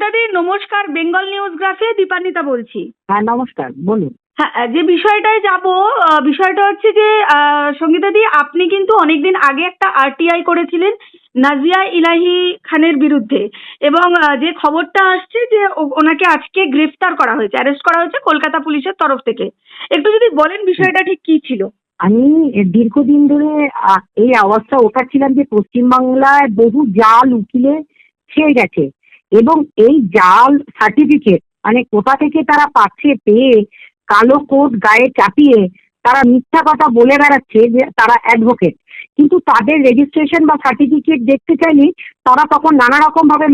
সঙ্গীতাদি নমস্কার, বেঙ্গল নিউজ গ্রাফে দীপান্বিতা বলছি। হ্যাঁ নমস্কার, বলুন। হ্যাঁ, যে বিষয়টায় যাব, বিষয়টা হচ্ছে যে সঙ্গীতাদি আপনি কিন্তু অনেকদিন আগে একটা আরটিআই করেছিলেন নাজিয়া ইলাহি খানের বিরুদ্ধে, এবং যে খবরটা আসছে যে ওনাকে আজকে গ্রেফতার করা হয়েছে, অ্যারেস্ট করা হয়েছে কলকাতা পুলিশের তরফ থেকে। একটু যদি বলেন বিষয়টা ঠিক কি ছিল। আমি দীর্ঘদিন ধরে এই আওয়াজটা ওঠাচ্ছিলাম যে পশ্চিমবাংলায় বহু জাল উকিলে ছেয়ে গেছে, এবং এই জাল সার্টিফিকেট মানে কোথা থেকে তারা পাচ্ছে পেয়ে কালো কোট গায়ে চাপিয়ে তারা মিথ্যা কথা বলে বেড়াচ্ছে যে তারা অ্যাডভোকেট, কিন্তু তাদের রেজিস্ট্রেশন বা সার্টিফিকেট দেখতে চাইলে তারা তখন নানা রকম ভাবে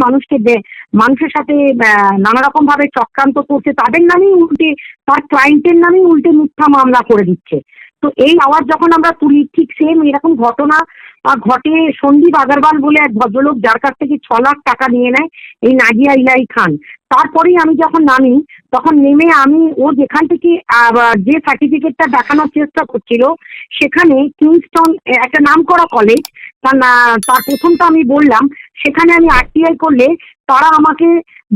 মানুষের সাথে নানা রকম ভাবে চক্রান্ত করছে, তাদের নামেই উল্টে তার ক্লায়েন্টের নামেই উল্টে মিথ্যা মামলা করে দিচ্ছে। তো এই আওয়াজ যখন আমরা তুলি, ঠিক সেম এরকম ঘটনা ঘটে সন্দীপ আগরওয়াল বলে এক ভদ্রলোক, যার কাছ থেকে 6 লাখ টাকা নিয়ে নেয় এই নাজিয়া ইলাহি খান। তারপরেই আমি যখন নামি, তখন নেমে আমি ও যেখান থেকে যে সার্টিফিকেটটা দেখানোর চেষ্টা করছিল সেখানে কিংস্টন একটা নামকরা কলেজ, তার প্রথমটা আমি বললাম, সেখানে আমি আরটিআই করলে তারা আমাকে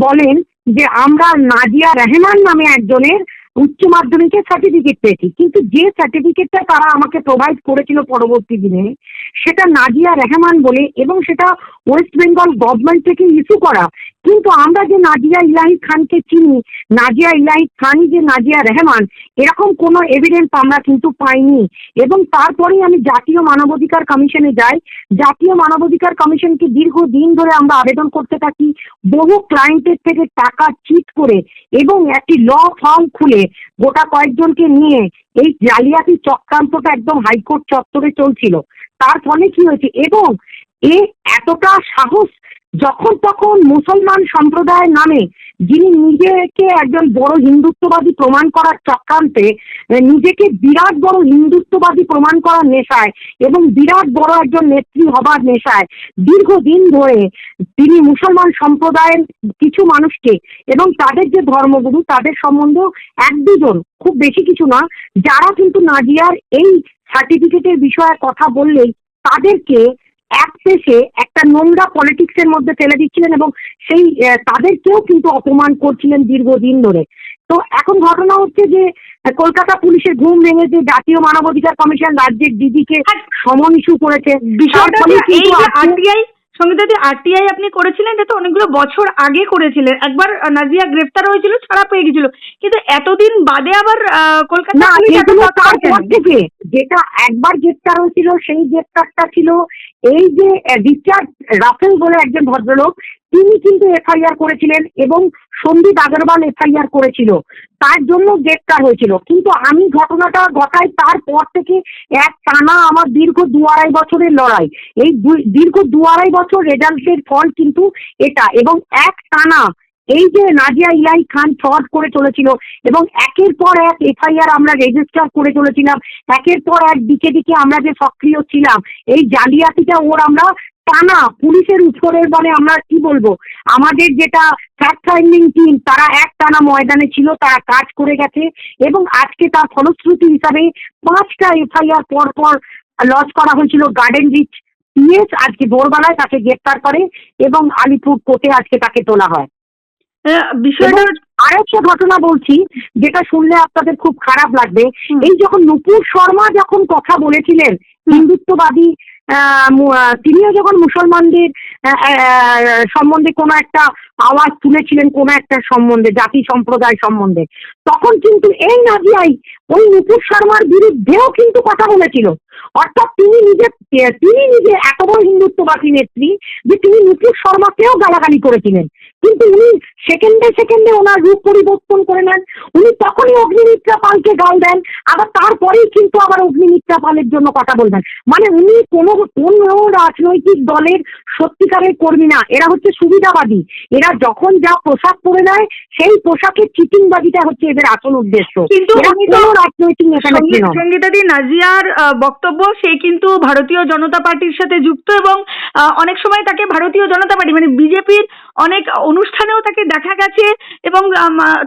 বলেন যে আমরা নাজিয়া রহমান নামে একজনের উচ্চ মাধ্যমিকের সার্টিফিকেট পেয়েছি, কিন্তু যে সার্টিফিকেটটা তারা আমাকে প্রোভাইড করেছিল পরবর্তী দিনে সেটা নাজিয়া রহমান বলে, এবং সেটা ওয়েস্ট বেঙ্গল গভর্নমেন্ট থেকে ইস্যু করা। কিন্তু আমরা যে নাজিয়া ইলাহি খানকে চিনি, নাজিয়া ইলাহি খানই যে নাজিয়া রহমান, এরকম কোনো এভিডেন্স আমরা কিন্তু পাইনি। এবং তারপরেই আমি জাতীয় মানবাধিকার কমিশনে যাই। জাতীয় মানবাধিকার কমিশনকে দীর্ঘদিন ধরে আমরা আবেদন করতে থাকি, বহু ক্লায়েন্টের থেকে টাকা চিট করে এবং একটি ল ফার্ম খুলে গোটা কয়েকজনকে নিয়ে এই জালিয়াতি চক্রান্তটা একদম হাইকোর্ট চত্বরে চলছিল। তার ফলে কি হয়েছে, এবং এতটা সাহস যখন তখন মুসলমান সম্প্রদায়ের নামে, যিনি নিজেকে একজন বড় হিন্দুত্ববাদী প্রমাণ করার চক্রান্তে, নিজেকে বিরাট বড় হিন্দুত্ববাদী প্রমাণ করার নেশায় এবং বিরাট বড় একজন নেত্রী হবার নেশায় দীর্ঘদিন ধরে তিনি মুসলমান সম্প্রদায়ের কিছু মানুষকে এবং তাদের যে ধর্মগুরু তাদের সম্বন্ধেও 1-2 জন, খুব বেশি কিছু না, যারা কিন্তু নাজিয়ার এই সার্টিফিকেটের বিষয়ে কথা বললেই তাদেরকে এক পেশে একটা নোংরা পলিটিক্সের মধ্যে ফেলে দিচ্ছিলেন, এবং সেই তাদেরকেও কিন্তু অপমান করছিলেন দীর্ঘদিন ধরে। তো এখন ঘটনা হচ্ছে যে কলকাতা পুলিশের ঘুম ভেঙেছে, জাতীয় মানবাধিকার কমিশন রাজ্যের ডিজিকে সমন ইস্যু করেছে। সঙ্গীতাদি আরটিআই আপনি করেছিলেন, এটা তো অনেকগুলো বছর আগে করেছিলেন। একবার নাজিয়া গ্রেফতার হয়েছিল, ছাড়া পেয়ে গেছিল, কিন্তু এতদিন বাদে আবার কলকাতা থেকে যেটা একবার গ্রেফতার হয়েছিল সেই গ্রেফতারটা ছিল এই যে রিচার্ড রাফেল বলে একজন ভদ্রলোক, তিনি কিন্তু এফআইআর করেছিলেন এবং সন্দীপ আগরওয়াল এফআইআর করেছিল, তার জন্য গ্রেফতার হয়েছিল। কিন্তু আমি ঘটনাটা ঘটাই তারপর থেকে এক টানা আমার দীর্ঘ 2-2.5 বছরের লড়াই, এই দীর্ঘ 2-2.5 বছর রেজাল্টের ফল কিন্তু এটা, এবং এক টানা এই যে নাজিয়া ইলাহি খান ফ্রড করে চলেছিল এবং একের পর এক এফআইআর আমরা রেজিস্টার করে চলেছিলাম, একের পর এক দিকে দিকে আমরা যে সক্রিয় ছিলাম, এই জালিয়াতিটা ওর আমরা টানা পুলিশের উপরের বলে আমরা কি বলবো, আমাদের যেটা ফ্যাক্ট ফাইন্ডিং টিম তারা এক টানা ময়দানে ছিল, তারা কাজ করে গেছে, এবং আজকে তার ফলশ্রুতি হিসাবে 5টা এফআইআর পর পর লঞ্চ করা হয়েছিল। গার্ডেন রিচ পিএস আজকে ভোরবেলায় তাকে গ্রেফতার করে এবং আলিপুর কোর্টে আজকে তাকে তোলা হয়। বিষয়টা আরেকটা ঘটনা বলছি যেটা শুনলে আপনাদের খুব খারাপ লাগবে। এই যখন নুপুর শর্মা যখন কথা বলেছিলেন হিন্দুত্ববাদী, তিনিও যখন মুসলমানদের সম্বন্ধে কোনো একটা আওয়াজ তুলেছিলেন, কোনো একটা সম্বন্ধে, জাতি সম্প্রদায় সম্বন্ধে, তখন কিন্তু এই নাজিয়াই ওই নুপুর শর্মার বিরুদ্ধেও কিন্তু কথা বলেছিল। অর্থাৎ তিনি নিজে এত বড় হিন্দুত্ববাদী নেত্রী যে তিনি নুপুর শর্মাকেও গালাগালি করেছিলেন, কিন্তু উনি সেকেন্ডে ওনার রূপ পরিবর্তন করে নেন। উনি তখনই অগ্নিমিত্রা পালকে গাল দেন, আবার তারপরেই কিন্তু আবার অগ্নিমিত্রা পালের জন্য কথা বলবেন। মানে উনি কোনো রাজনৈতিক দলের সত্যিকারের কর্মী না, এরা হচ্ছে সুবিধাবাদী। এরা যখন যা পোশাক পরে নেয় সেই পোশাকের চিটিংবাজিটা হচ্ছে এদের আসল উদ্দেশ্য। কিন্তু রাজনৈতিক সঙ্গীতাদি নাজিয়ার বক্তব্য, সে কিন্তু ভারতীয় জনতা পার্টির সাথে যুক্ত, এবং অনেক সময় তাকে ভারতীয় জনতা পার্টি মানে বিজেপির অনেক অনুষ্ঠানেও তাকে দেখা গেছে, এবং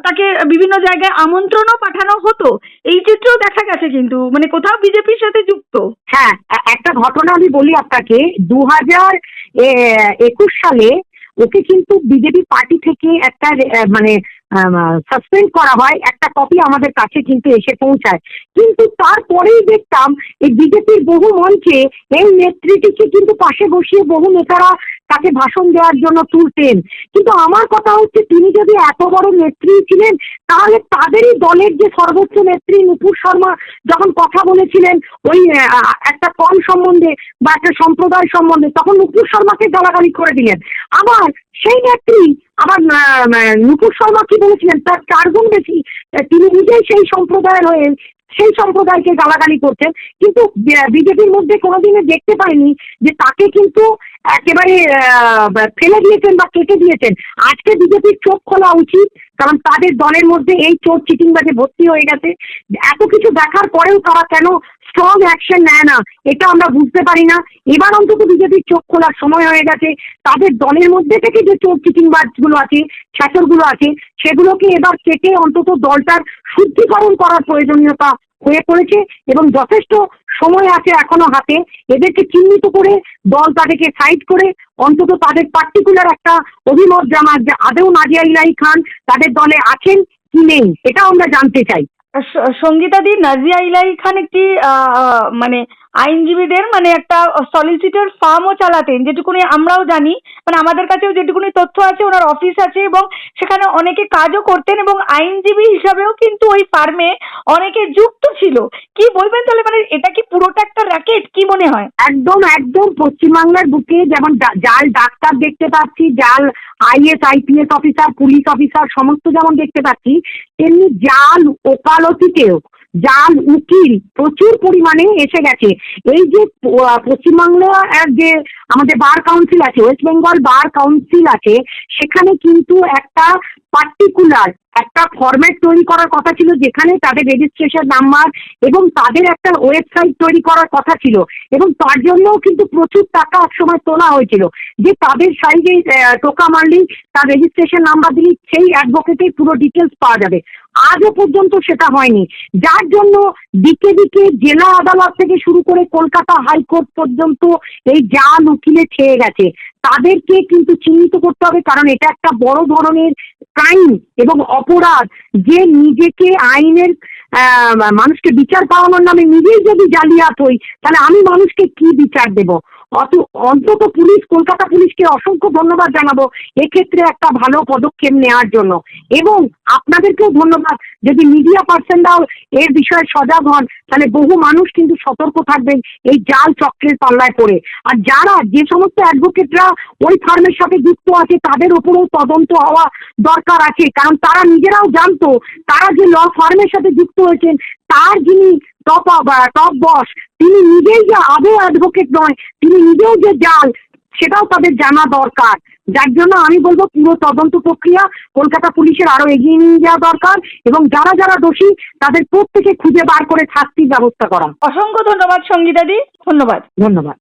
তাকে বিভিন্ন জায়গায় আমন্ত্রণও পাঠানো হতো, এই চিত্রও দেখা গেছে, কিন্তু মানে কোথাও বিজেপির সাথে যুক্ত। হ্যাঁ, একটা ঘটনা আমি বলি আপনাকে। 2021 সালে ওকে কিন্তু বিজেপি পার্টি থেকে একটা মানে সাসপেন্ড করা হয়, একটা কপি আমাদের কাছে কিন্তু এসে পৌঁছায়। কিন্তু তারপরেই দেখতাম এই বিজেপির বহু মঞ্চে এই নেত্রীটিকে কিন্তু পাশে বসিয়ে বহু নেতারা তাকে ভাষণ দেওয়ার জন্য তুলতেন। কিন্তু আমার কথা হচ্ছে, তিনি যদি এত বড় নেত্রী ছিলেন, তাহলে তাদেরই দলের যে সর্বোচ্চ নেত্রী নূপুর শর্মা যখন কথা বলেছিলেন ওই একটা কম সম্বন্ধে বা একটা সম্প্রদায় সম্বন্ধে, তখন নূপুর শর্মাকে গালাগালি করে দিলেন। আবার সেই নেত্রী আবার নূপুর শর্মা কি বলেছিলেন, তার 4 গুণ বেশি তিনি নিজেই সেই সম্প্রদায়ের হয়ে সেই সম্প্রদায়কে গালাগালি করছেন। কিন্তু বিজেপির মধ্যে কোনোদিনে দেখতে পাইনি যে তাকে কিন্তু একেবারে ফেলে দিয়েছেন বা কেটে দিয়েছেন। আজকে বিজেপির চোখ খোলা উচিত, কারণ তাদের দলের মধ্যে এই চোর চিটিংবাজে ভর্তি হয়ে গেছে। এত কিছু দেখার পরেও তারা কেন স্ট্রং অ্যাকশন নেয় না, এটা আমরা বুঝতে পারি না। এবার অন্তত বিজেপির চোখ খোলার সময় হয়ে গেছে। তাদের দলের মধ্যে থেকে যে চোর চিটিংবাজগুলো আছে, ছ্যাচরগুলো আছে, সেগুলোকে এবার কেটে অন্তত দলটার শুদ্ধিকরণ করার প্রয়োজনীয়তা হয়ে পড়েছে এবং যথেষ্ট সময় আছে এখনো হাতে। এদেরকে চিহ্নিত করে দল তাদেরকে সাইড করে অন্তত তাদের পার্টিকুলার একটা অভিমত জানার যে আদৌ নাজিয়া ইলাহি খান তাদের দলে আছেন কি নেই, এটাও আমরা জানতে চাই। সঙ্গীতাদি, নাজিয়া ইলাহি খান একটি মানে আইনজীবীদের মানে একটা সলিসিটর ফার্মও চালাতেন, যেটুকুনি আমরাও জানি, মানে আমাদের কাছেও যেটুকুনি তথ্য আছে, ওনার অফিস আছে এবং সেখানে অনেকে কাজও করতেন এবং আইনজীবী হিসাবেও কিন্তু ওই ফার্মে অনেকে যুক্ত ছিল। কি বলবেন তাহলে, মানে এটা কি পুরোটা একটা র্যাকেট, কি মনে হয়? একদম একদম পশ্চিমবাংলার বুকে যেমন জাল ডাক্তার দেখতে পাচ্ছি, জাল IAS IPS officer, police officer সমস্ত যেমন দেখতে পাচ্ছি, তেমনি জাল ওকালতিতেও জাল উকিল প্রচুর পরিমাণে এসে গেছে। এই যে পশ্চিমবাংলার যে আমাদের বার কাউন্সিল আছে, ওয়েস্ট বেঙ্গল বার কাউন্সিল আছে, সেখানে কিন্তু একটা পার্টিকুলার একটা ফরম্যাট তৈরি করার কথা ছিল, যেখানে তাদের রেজিস্ট্রেশন নাম্বার এবং তাদের একটা ওয়েবসাইট তৈরি করার কথা ছিল, এবং তার জন্যও কিন্তু প্রচুর টাকা একসময় তোলা হয়েছিল, যে তাদের সাইডে টোকা মারলেই তার রেজিস্ট্রেশন নাম্বার দিলেই সেই অ্যাডভোকেটের পুরো ডিটেলস পাওয়া যাবে। আজও পর্যন্ত সেটা হয়নি, যার জন্য দিকে দিকে জেলা আদালত থেকে শুরু করে কলকাতা হাইকোর্ট পর্যন্ত এই জাল উকিলে ছেয়ে গেছে। তাদেরকে কিন্তু চিহ্নিত করতে হবে, কারণ এটা একটা বড় ধরনের ক্রাইম এবং অপরাধ, যে নিজেকে আইনের মানুষকে বিচার পাওয়ানোর নামে নিজেই যদি জালিয়াত হই, তাহলে আমি মানুষকে কি বিচার দেব? অন্তত পুলিশ, কলকাতা পুলিশকে অসংখ্য ধন্যবাদ জানাবো এক্ষেত্রে একটা ভালো পদক্ষেপ নেওয়ার জন্য, এবং আপনাদেরকেও ধন্যবাদ। যদি মিডিয়া পার্সনরাও এর বিষয়ে সজাগ হন, তাহলে বহু মানুষ কিন্তু সতর্ক থাকবেন এই জাল চক্রের পাল্লায় পড়ে। আর যারা যে সমস্ত অ্যাডভোকেটরা ওই ফার্মের সাথে যুক্ত আছে, তাদের উপরেও তদন্ত হওয়া দরকার আছে, কারণ তারা নিজেরাও জানতো তারা যে ল ফার্মের সাথে যুক্ত হয়েছেন, তার যিনি টপ বস, তিনি নিজেই যে আদৌ অ্যাডভোকেট নয়, তিনি নিজেও যে জাল, সেটাও তাদের জানা দরকার। যার জন্য আমি বলবো পুরো তদন্ত প্রক্রিয়া কলকাতা পুলিশের আরো এগিয়ে নিয়ে যাওয়া দরকার, এবং যারা যারা দোষী তাদের প্রত্যেকে খুঁজে বার করে শাস্তির ব্যবস্থা করা। অসংখ্য ধন্যবাদ সঙ্গীতাদি, ধন্যবাদ। ধন্যবাদ।